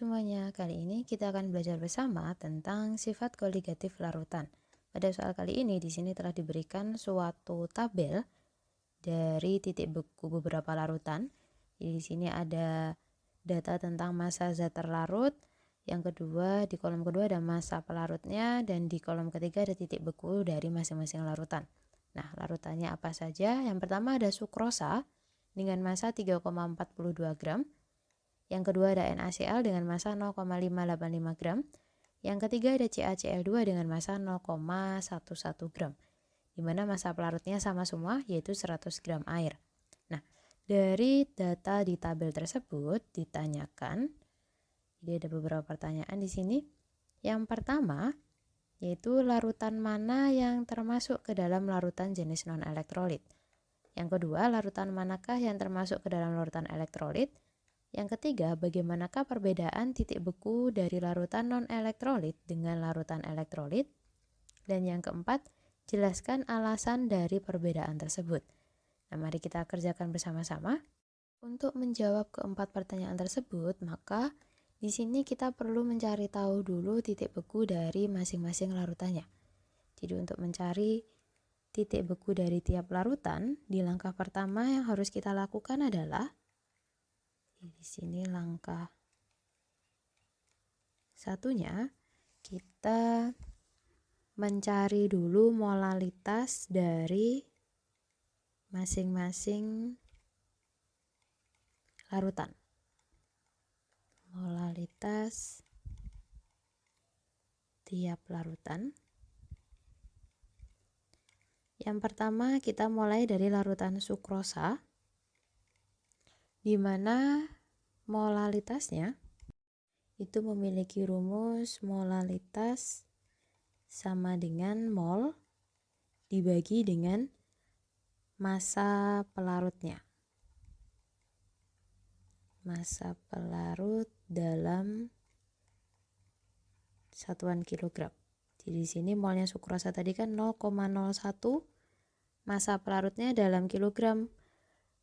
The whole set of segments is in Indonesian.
semuanya, kali ini kita akan belajar bersama tentang sifat koligatif larutan. Pada soal kali ini di sini telah diberikan suatu tabel dari titik beku beberapa larutan. Jadi di sini ada data tentang massa zat terlarut. Yang kedua, di kolom kedua ada massa pelarutnya, dan di kolom ketiga ada titik beku dari masing-masing larutan. Nah, larutannya apa saja? Yang pertama ada sukrosa dengan massa 3,42 gram. Yang kedua ada NaCl dengan massa 0,585 gram. Yang ketiga ada CaCl2 dengan massa 0,11 gram. Di mana massa pelarutnya sama semua, yaitu 100 gram air. Nah, dari data di tabel tersebut ditanyakan, jadi ada beberapa pertanyaan di sini. Yang pertama, yaitu larutan mana yang termasuk ke dalam larutan jenis non-elektrolit. Yang kedua, larutan manakah yang termasuk ke dalam larutan elektrolit. Yang ketiga, bagaimanakah perbedaan titik beku dari larutan non-elektrolit dengan larutan elektrolit? Dan yang keempat, jelaskan alasan dari perbedaan tersebut. Nah, mari kita kerjakan bersama-sama. Untuk menjawab keempat pertanyaan tersebut, maka di sini kita perlu mencari tahu dulu titik beku dari masing-masing larutannya. Jadi untuk mencari titik beku dari tiap larutan, di langkah pertama yang harus kita lakukan adalah di sini langkah satunya, kita mencari dulu molalitas dari masing-masing larutan. Molalitas tiap larutan. Yang pertama kita mulai dari larutan sukrosa, di mana molalitasnya itu memiliki rumus molalitas sama dengan mol dibagi dengan massa pelarutnya. Massa pelarut dalam satuan kilogram. Jadi di sini molnya sukrosa tadi kan 0,01, massa pelarutnya dalam kilogram.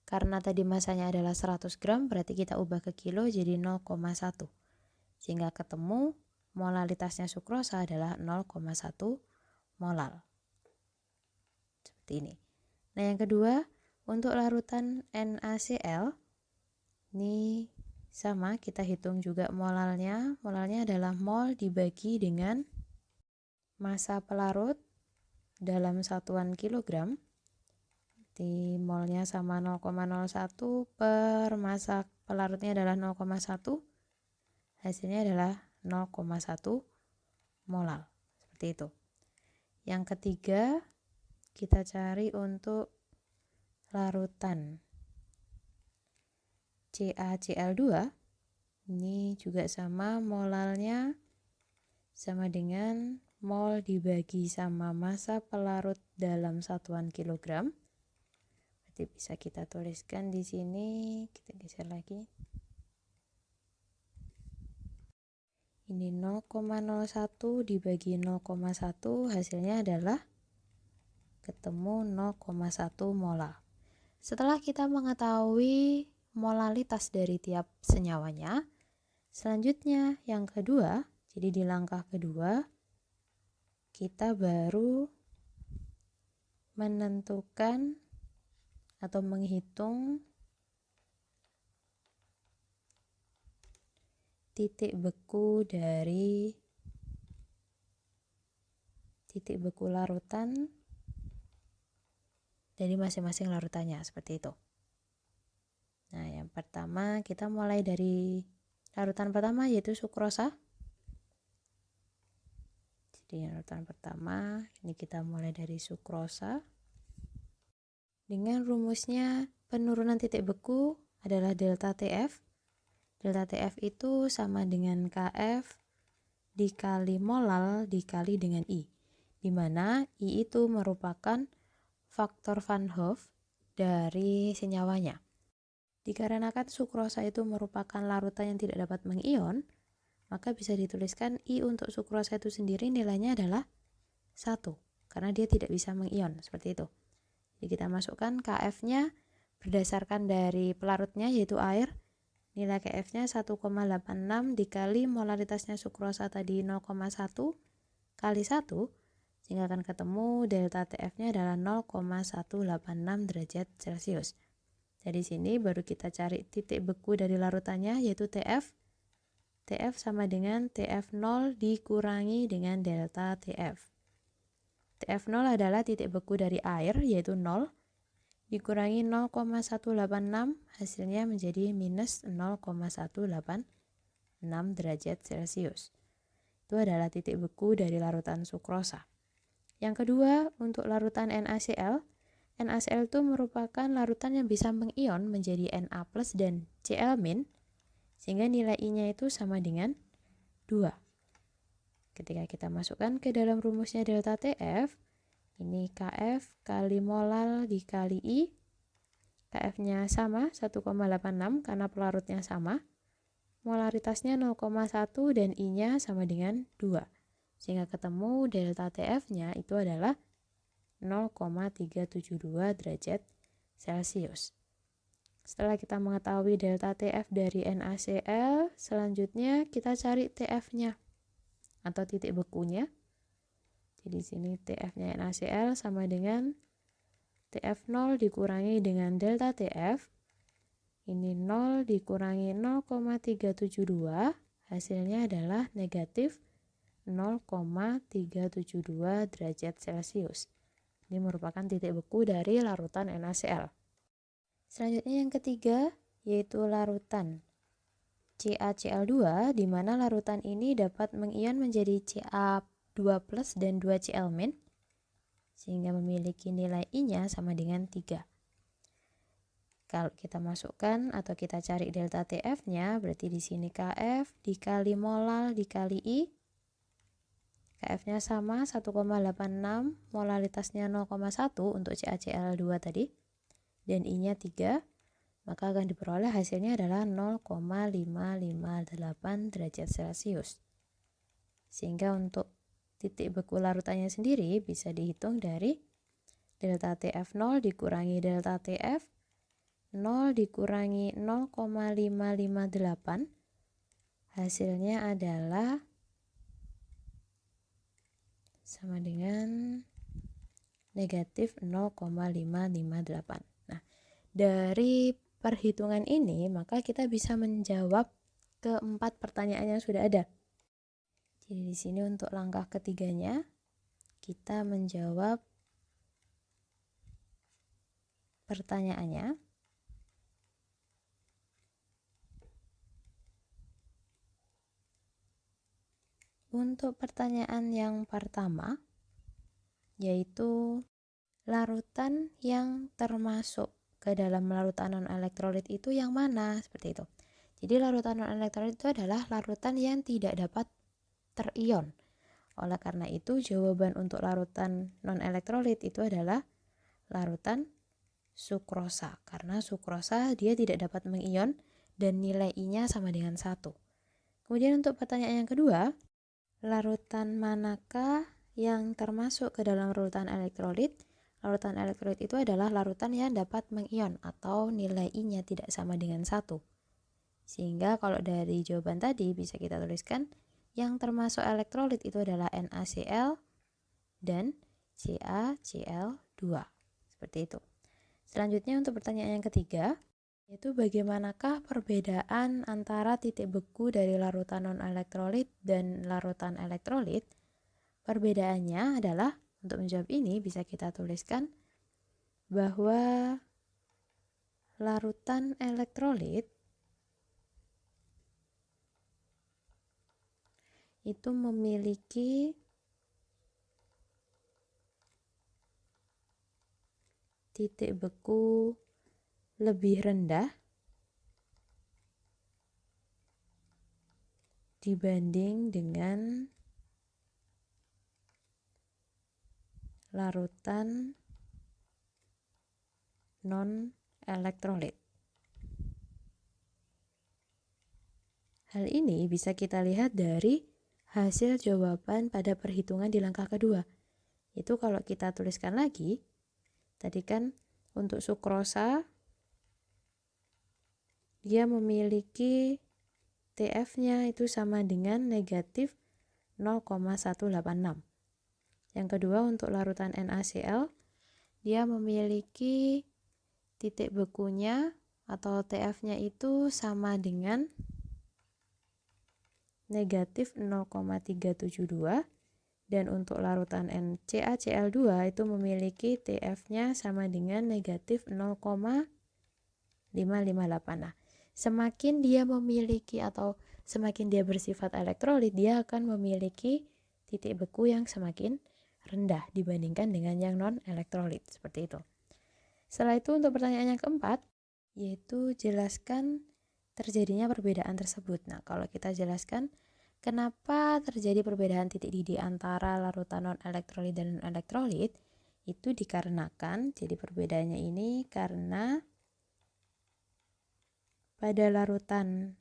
Karena tadi massanya adalah 100 gram, berarti kita ubah ke kilo jadi 0,1. Sehingga ketemu molalitasnya sukrosa adalah 0,1 molal. Seperti ini. Nah, yang kedua, untuk larutan NaCl, ini sama, kita hitung juga molalnya. Molalnya adalah mol dibagi dengan massa pelarut dalam satuan kilogram. Di molnya sama 0,01 per massa pelarutnya adalah 0,1. Hasilnya adalah 0,1 molal. Seperti itu. Yang ketiga, kita cari untuk larutan CaCl2. Ini juga sama, molalnya sama dengan mol dibagi sama massa pelarut dalam satuan kilogram. Berarti bisa kita tuliskan di sini, kita geser lagi. Ini 0,01 dibagi 0,1, hasilnya adalah ketemu 0,1 molar. Setelah kita mengetahui molalitas dari tiap senyawanya, selanjutnya yang kedua, jadi di langkah kedua, kita baru menentukan atau menghitung titik beku dari titik beku larutan dari masing-masing larutannya, seperti itu. Nah, yang pertama kita mulai dari larutan pertama, yaitu sukrosa. Jadi larutan pertama, ini kita mulai dari sukrosa. Dengan rumusnya penurunan titik beku adalah delta TF. Delta TF itu sama dengan KF dikali molal dikali dengan I, di mana I itu merupakan faktor Van Hoff dari senyawanya. Dikarenakan sukrosa itu merupakan larutan yang tidak dapat mengion, maka bisa dituliskan I untuk sukrosa itu sendiri nilainya adalah 1, karena dia tidak bisa mengion, seperti itu. Jadi kita masukkan KF-nya berdasarkan dari pelarutnya, yaitu air, Nilai KF-nya 1,86 dikali molaritasnya sukrosa tadi 0,1 kali 1, sehingga akan ketemu delta TF-nya adalah 0,186 derajat Celcius. Dari sini baru kita cari titik beku dari larutannya, yaitu TF. TF sama dengan TF0 dikurangi dengan delta TF. TF0 adalah titik beku dari air, yaitu 0, dikurangi 0,186, hasilnya menjadi minus 0,186 derajat Celcius. Itu adalah titik beku dari larutan sukrosa. Yang kedua, untuk larutan NaCl. NaCl itu merupakan larutan yang bisa mengion menjadi Na+ dan Cl-, sehingga nilai I-nya itu sama dengan 2. Ketika kita masukkan ke dalam rumusnya delta TF, ini Kf kali molal dikali I. Kf-nya sama 1,86 karena pelarutnya sama. Molaritasnya 0,1 dan I-nya sama dengan 2. Sehingga ketemu delta TF-nya itu adalah 0,372 derajat Celcius. Setelah kita mengetahui delta TF dari NaCl, selanjutnya kita cari TF-nya atau titik bekunya. Jadi di sini TF-nya NaCl sama dengan TF0 dikurangi dengan delta TF. Ini 0 dikurangi 0,372, hasilnya adalah negatif 0,372 derajat Celcius. Ini merupakan titik beku dari larutan NaCl. Selanjutnya yang ketiga, yaitu larutan CaCl2, di mana larutan ini dapat mengion menjadi Ca2+ dan 2Cl-, sehingga memiliki nilai I-nya sama dengan 3. Kalau kita masukkan atau kita cari delta TF-nya, berarti di sini Kf dikali molal dikali I. Kf-nya sama 1,86, molaritasnya 0,1 untuk CaCl2 tadi, dan I-nya 3, maka akan diperoleh hasilnya adalah 0,558 derajat Celcius. Sehingga untuk titik beku larutannya sendiri bisa dihitung dari delta TF0 dikurangi delta TF, 0 dikurangi 0,558, hasilnya adalah sama dengan negatif 0,558. Nah, dari perhitungan ini maka kita bisa menjawab keempat pertanyaan yang sudah ada. Jadi di sini untuk langkah ketiganya kita menjawab pertanyaannya. Untuk pertanyaan yang pertama, yaitu larutan yang termasuk ke dalam larutan non-elektrolit itu yang mana? Seperti itu. Jadi larutan non-elektrolit itu adalah larutan yang tidak dapat terion. Oleh karena itu, jawaban untuk larutan non-elektrolit itu adalah larutan sukrosa. Karena sukrosa dia tidak dapat mengion dan nilai I-nya sama dengan 1. Kemudian untuk pertanyaan yang kedua, larutan manakah yang termasuk ke dalam larutan elektrolit? Larutan elektrolit itu adalah larutan yang dapat mengion atau nilai I-nya tidak sama dengan 1. Sehingga kalau dari jawaban tadi bisa kita tuliskan yang termasuk elektrolit itu adalah NaCl dan CaCl2. Seperti itu. Selanjutnya untuk pertanyaan yang ketiga, yaitu bagaimanakah perbedaan antara titik beku dari larutan non-elektrolit dan larutan elektrolit? Perbedaannya adalah, untuk menjawab ini bisa kita tuliskan bahwa larutan elektrolit itu memiliki titik beku lebih rendah dibanding dengan larutan non-elektrolit. Hal ini bisa kita lihat dari hasil jawaban pada perhitungan di langkah kedua. Itu kalau kita tuliskan lagi, tadi kan untuk sukrosa dia memiliki TF-nya itu sama dengan negatif 0,186. Yang kedua, untuk larutan NaCl, dia memiliki titik bekunya atau TF-nya itu sama dengan negatif 0,372. Dan untuk larutan NaCl2 itu memiliki TF-nya sama dengan negatif 0,558. Nah, semakin dia memiliki atau semakin dia bersifat elektrolit, dia akan memiliki titik beku yang semakin rendah dibandingkan dengan yang non-elektrolit, seperti itu. Setelah itu untuk pertanyaan yang keempat, yaitu jelaskan terjadinya perbedaan tersebut. Nah, kalau kita jelaskan kenapa terjadi perbedaan titik didih antara larutan non-elektrolit dan non-elektrolit, itu dikarenakan, jadi perbedaannya ini karena pada larutan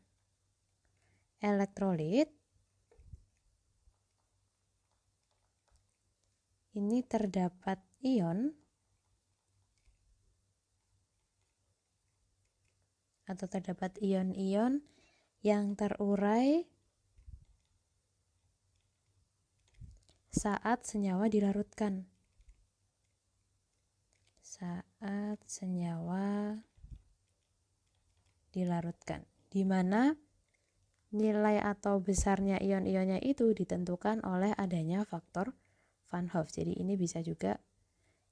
elektrolit ini terdapat ion atau terdapat ion-ion yang terurai saat senyawa dilarutkan. Saat senyawa dilarutkan, di mana nilai atau besarnya ion-ionnya itu ditentukan oleh adanya faktor Van Hoff. Jadi ini bisa juga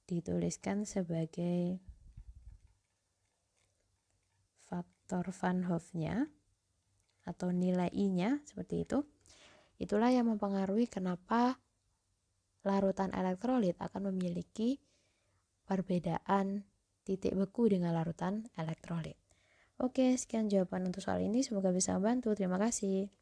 dituliskan sebagai faktor Van Hoff-nya atau nilai I-nya, seperti itu. Itulah yang mempengaruhi kenapa larutan elektrolit akan memiliki perbedaan titik beku dengan larutan elektrolit. Oke, sekian jawaban untuk soal ini. Semoga bisa membantu. Terima kasih.